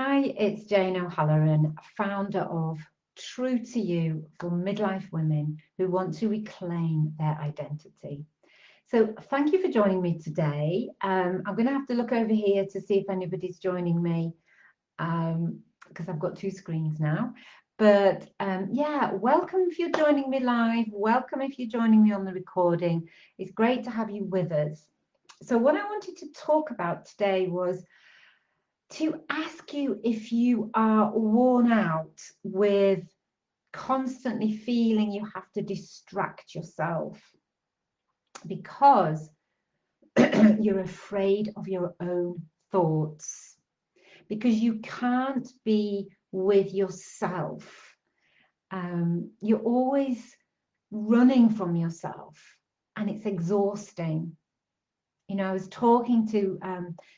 Hi, it's Jane O'Halloran, founder of True to You for midlife women who want to reclaim their identity. So thank you for joining me today. I'm going to have to look over here to see if anybody's joining me because I've got two screens now. But yeah, welcome if you're joining me live. Welcome if you're joining me on the recording. It's great to have you with us. So what I wanted to talk about today was to ask you if you are worn out with constantly feeling you have to distract yourself because you're afraid of your own thoughts, because you can't be with yourself. You're always running from yourself and it's exhausting. You know, I was talking to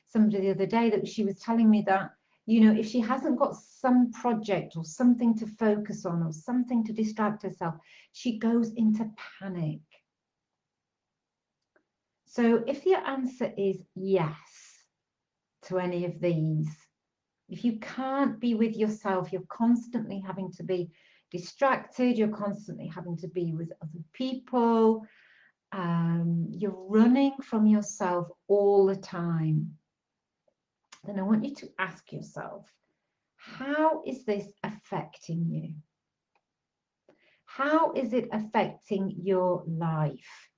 somebody the other day that she was telling me that, you know, if she hasn't got some project or something to focus on or something to distract herself, she goes into panic. So if your answer is yes to any of these, if you can't be with yourself, you're constantly having to be distracted, you're constantly having to be with other people, you're running from yourself all the time, then I want you to ask yourself, how is this affecting you? How is it affecting your life?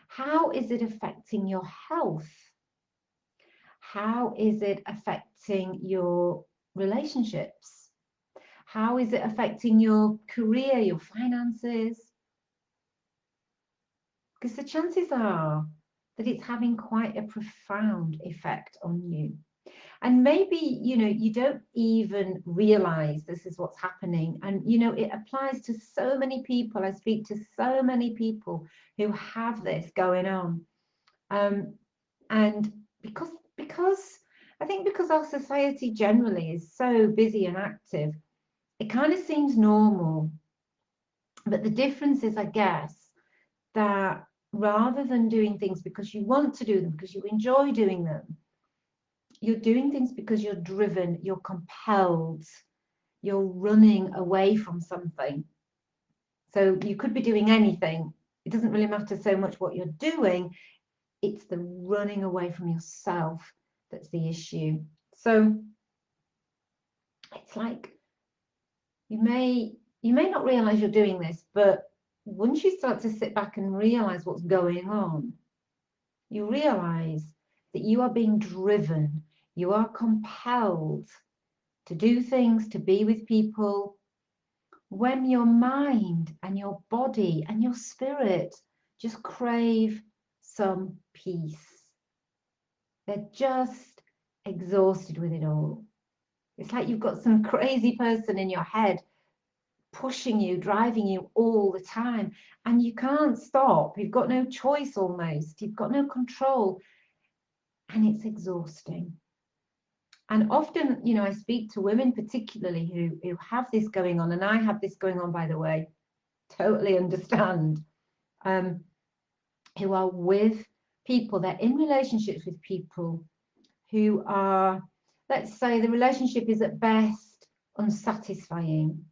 How is it affecting your health? How is it affecting your relationships? How is it affecting your career, your finances? Because the chances are that it's having quite a profound effect on you. And maybe, you know, you don't even realize this is what's happening. And, you know, it applies to so many people. I speak to so many people who have this going on. And because I think because our society generally is so busy and active, it kind of seems normal. But the difference is, I guess, that rather than doing things because you want to do them, because you enjoy doing them, you're doing things because you're driven, you're compelled, you're running away from something. So you could be doing anything. It doesn't really matter so much what you're doing. It's the running away from yourself that's the issue. So it's like you may not realize you're doing this, but once you start to sit back and realize what's going on, you realize that you are being driven, you are compelled to do things, to be with people, when your mind and your body and your spirit just crave some peace. They're just exhausted with it all. It's like you've got some crazy person in your head pushing you, driving you all the time, and you can't stop. You've got no choice almost. You've got no control, and it's exhausting. And often, you know, I speak to women particularly who have this going on, and I have this going on, by the way, totally understand, who are with people, they're in relationships with people who are, let's say the relationship is at best unsatisfying,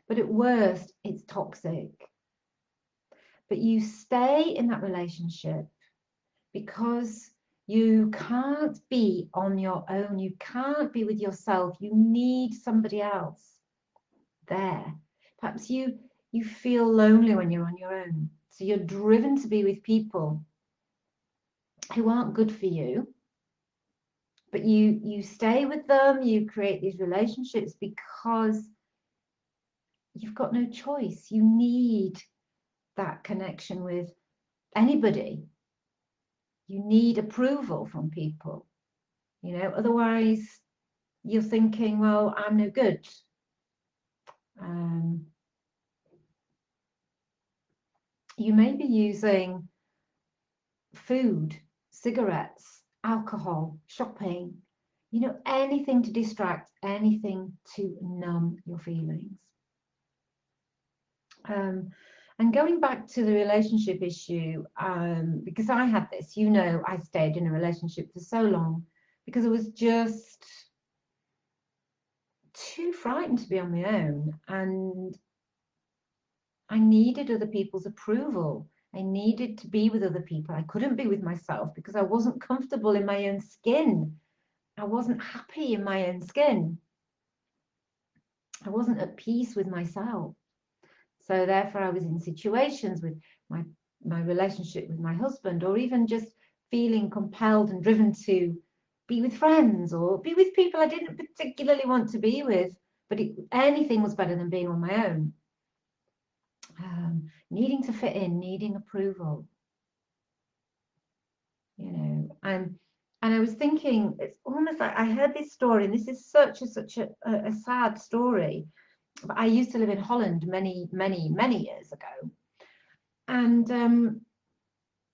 but at worst it's toxic. But you stay in that relationship because you can't be on your own. You can't be with yourself. You need somebody else there. Perhaps you feel lonely when you're on your own. So you're driven to be with people who aren't good for you. But you stay with them, you create these relationships because you've got no choice. You need that connection with anybody. You need approval from people. You know, otherwise you're thinking, well, I'm no good. You may be using food, cigarettes, alcohol, shopping, you know, anything to distract, anything to numb your feelings. And going back to the relationship issue, because I had this, you know, I stayed in a relationship for so long because I was just too frightened to be on my own, and I needed other people's approval. I needed to be with other people. I couldn't be with myself because I wasn't comfortable in my own skin. I wasn't happy in my own skin. I wasn't at peace with myself. So therefore I was in situations with my relationship with my husband, or even just feeling compelled and driven to be with friends or be with people I didn't particularly want to be with, but anything was better than being on my own. Needing to fit in, needing approval, you know. And I was thinking, it's almost like I heard this story, and this is such a sad story. But I used to live in Holland many years ago, and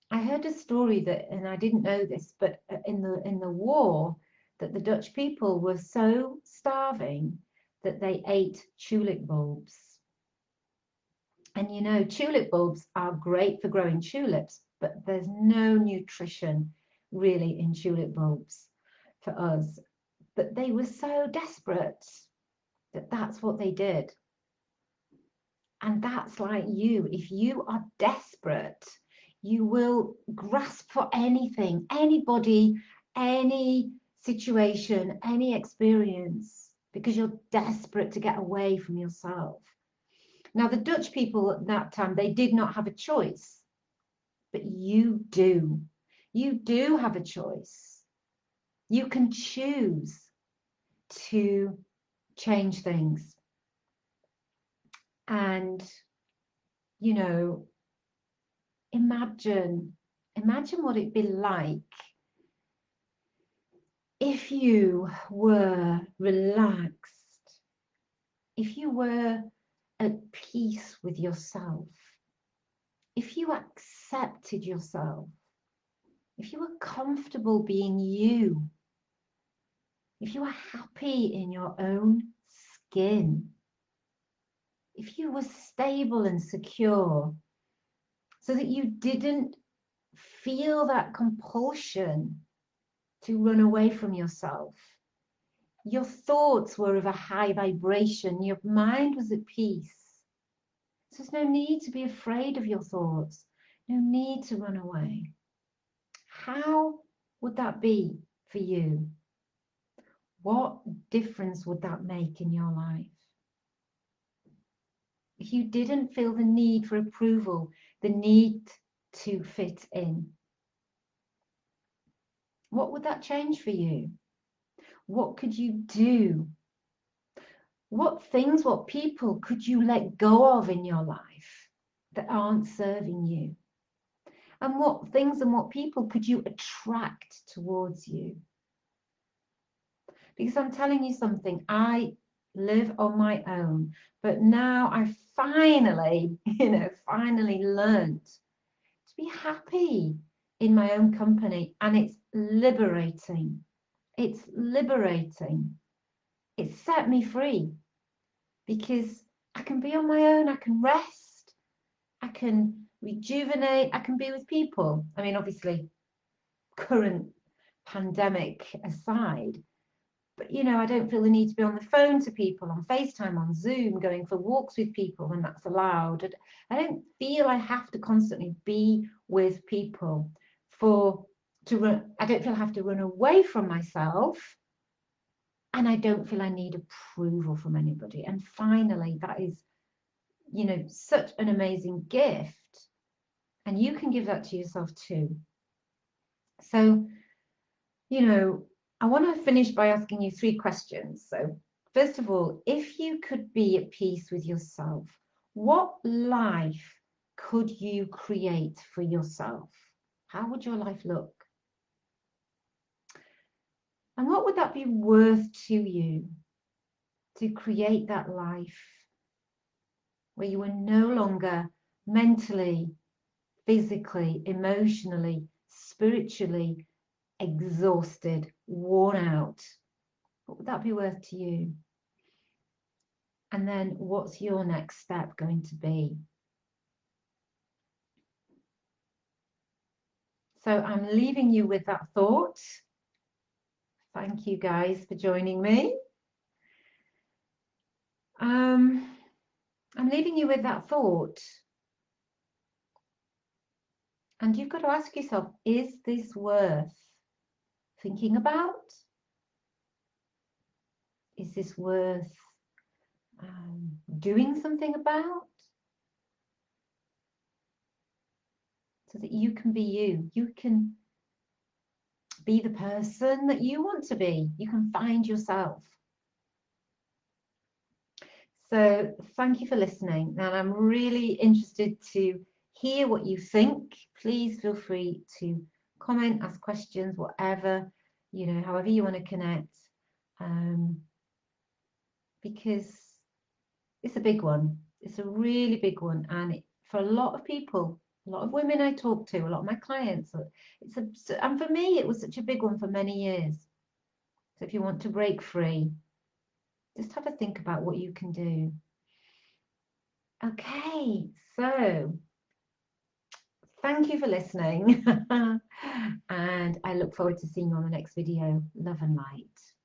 I heard a story that, and I didn't know this, but in the war, that the Dutch people were so starving that they ate tulip bulbs. And you know, tulip bulbs are great for growing tulips, but there's no nutrition really in tulip bulbs for us. But they were so desperate that that's what they did. And that's like you. If you are desperate, you will grasp for anything, anybody, any situation, any experience, because you're desperate to get away from yourself. Now, the Dutch people at that time, they did not have a choice, but you do. You do have a choice. You can choose to change things. And, you know, imagine what it'd be like if you were relaxed, if you were at peace with yourself, if you accepted yourself, if you were comfortable being you, if you were happy in your own skin, if you were stable and secure, so that you didn't feel that compulsion to run away from yourself. Your thoughts were of a high vibration, your mind was at peace. So there's no need to be afraid of your thoughts, no need to run away. How would that be for you? What difference would that make in your life? If you didn't feel the need for approval, the need to fit in, what would that change for you? What could you do? What things, what people could you let go of in your life that aren't serving you? And what things and what people could you attract towards you? Because I'm telling you something, I live on my own, but now I finally, finally learned to be happy in my own company, and it's liberating. It's liberating. It set me free because I can be on my own, I can rest, I can rejuvenate, I can be with people. I mean, obviously, current pandemic aside, but I don't feel the need to be on the phone to people, on FaceTime, on Zoom, going for walks with people when that's allowed. I don't feel I have to constantly be with people I don't feel I have to run away from myself, and I don't feel I need approval from anybody. And finally, that is, such an amazing gift. And you can give that to yourself too. So, I want to finish by asking you 3 questions. So, first of all, if you could be at peace with yourself, what life could you create for yourself? How would your life look? And what would that be worth to you, to create that life where you are no longer mentally, physically, emotionally, spiritually exhausted, worn out? What would that be worth to you? And then what's your next step going to be? So I'm leaving you with that thought. Thank you guys for joining me. I'm leaving you with that thought. And you've got to ask yourself, is this worth thinking about? Is this worth doing something about? So that you can be you. You can be the person that you want to be. You can find yourself. So thank you for listening. And I'm really interested to hear what you think. Please feel free to comment, ask questions, whatever, however you want to connect. Because it's a big one. It's a really big one. And for a lot of people, a lot of women I talk to, a lot of my clients, and for me, it was such a big one for many years. So if you want to break free, just have a think about what you can do. Okay, so thank you for listening. And I look forward to seeing you on the next video. Love and light.